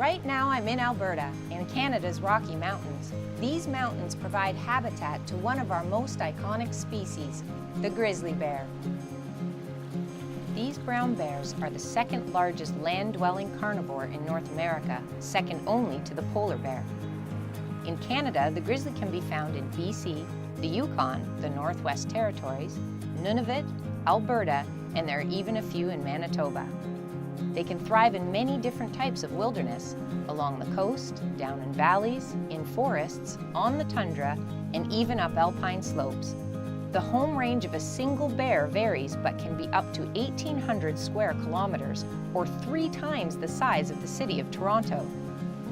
Right now I'm in Alberta, in Canada's Rocky Mountains. These mountains provide habitat to one of our most iconic species, the grizzly bear. These brown bears are the second largest land-dwelling carnivore in North America, second only to the polar bear. In Canada, the grizzly can be found in BC, the Yukon, the Northwest Territories, Nunavut, Alberta, and there are even a few in Manitoba. They can thrive in many different types of wilderness, along the coast, down in valleys, in forests, on the tundra, and even up alpine slopes. The home range of a single bear varies but can be up to 1,800 square kilometers, or 3 times the size of the city of Toronto.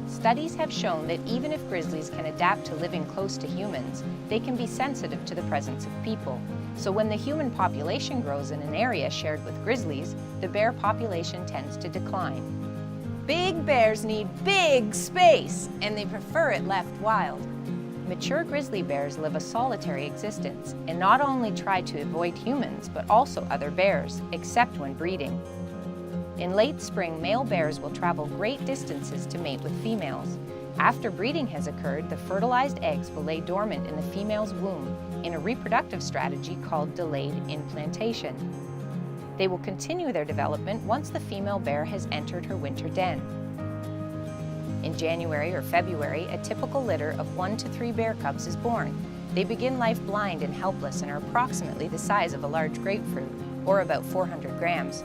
Studies have shown that even if grizzlies can adapt to living close to humans, they can be sensitive to the presence of people. So when the human population grows in an area shared with grizzlies, the bear population tends to decline. Big bears need big space, and they prefer it left wild. Mature grizzly bears live a solitary existence and not only try to avoid humans, but also other bears, except when breeding. In late spring, male bears will travel great distances to mate with females. After breeding has occurred, the fertilized eggs will lay dormant in the female's womb in a reproductive strategy called delayed implantation. They will continue their development once the female bear has entered her winter den. In January or February, a typical litter of 1 to 3 bear cubs is born. They begin life blind and helpless and are approximately the size of a large grapefruit, or about 400 grams.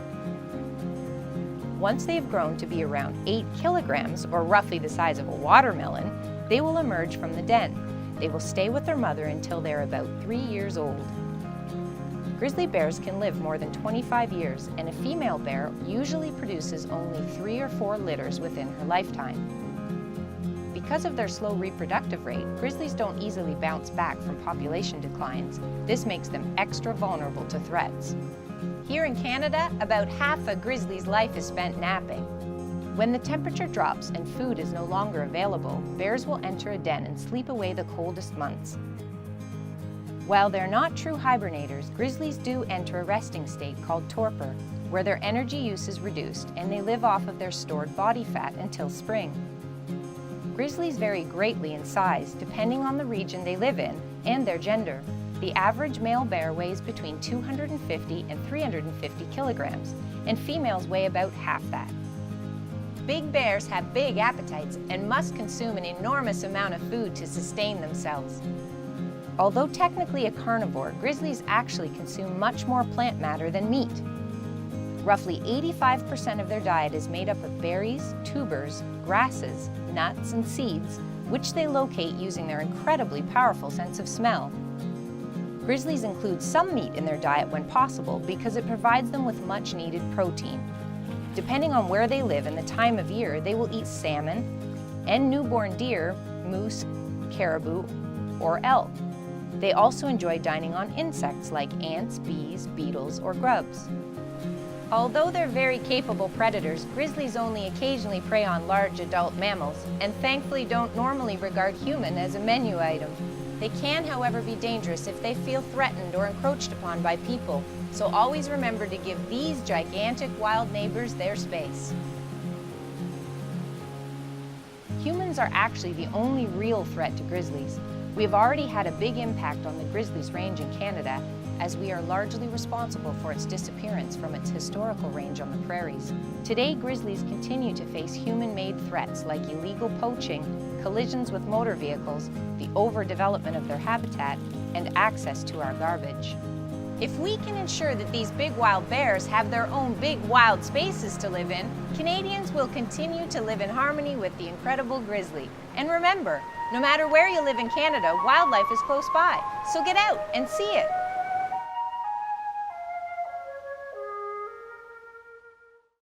Once they have grown to be around 8 kilograms, or roughly the size of a watermelon, they will emerge from the den. They will stay with their mother until they're about 3 years old. Grizzly bears can live more than 25 years, and a female bear usually produces only 3 or 4 litters within her lifetime. Because of their slow reproductive rate, grizzlies don't easily bounce back from population declines. This makes them extra vulnerable to threats. Here in Canada, about half a grizzly's life is spent napping. When the temperature drops and food is no longer available, bears will enter a den and sleep away the coldest months. While they're not true hibernators, grizzlies do enter a resting state called torpor, where their energy use is reduced and they live off of their stored body fat until spring. Grizzlies vary greatly in size depending on the region they live in and their gender. The average male bear weighs between 250 and 350 kilograms, and females weigh about half that. Big bears have big appetites and must consume an enormous amount of food to sustain themselves. Although technically a carnivore, grizzlies actually consume much more plant matter than meat. Roughly 85% of their diet is made up of berries, tubers, grasses, nuts, and seeds, which they locate using their incredibly powerful sense of smell. Grizzlies include some meat in their diet when possible because it provides them with much needed protein. Depending on where they live and the time of year, they will eat salmon and newborn deer, moose, caribou, or elk. They also enjoy dining on insects like ants, bees, beetles, or grubs. Although they're very capable predators, grizzlies only occasionally prey on large adult mammals and thankfully don't normally regard human as a menu item. They can, however, be dangerous if they feel threatened or encroached upon by people, so always remember to give these gigantic wild neighbors their space. Humans are actually the only real threat to grizzlies. We have already had a big impact on the grizzly's range in Canada, as we are largely responsible for its disappearance from its historical range on the prairies. Today, grizzlies continue to face human-made threats like illegal poaching, collisions with motor vehicles, the overdevelopment of their habitat, and access to our garbage. If we can ensure that these big wild bears have their own big wild spaces to live in, Canadians will continue to live in harmony with the incredible grizzly. And remember, no matter where you live in Canada, wildlife is close by, so get out and see it.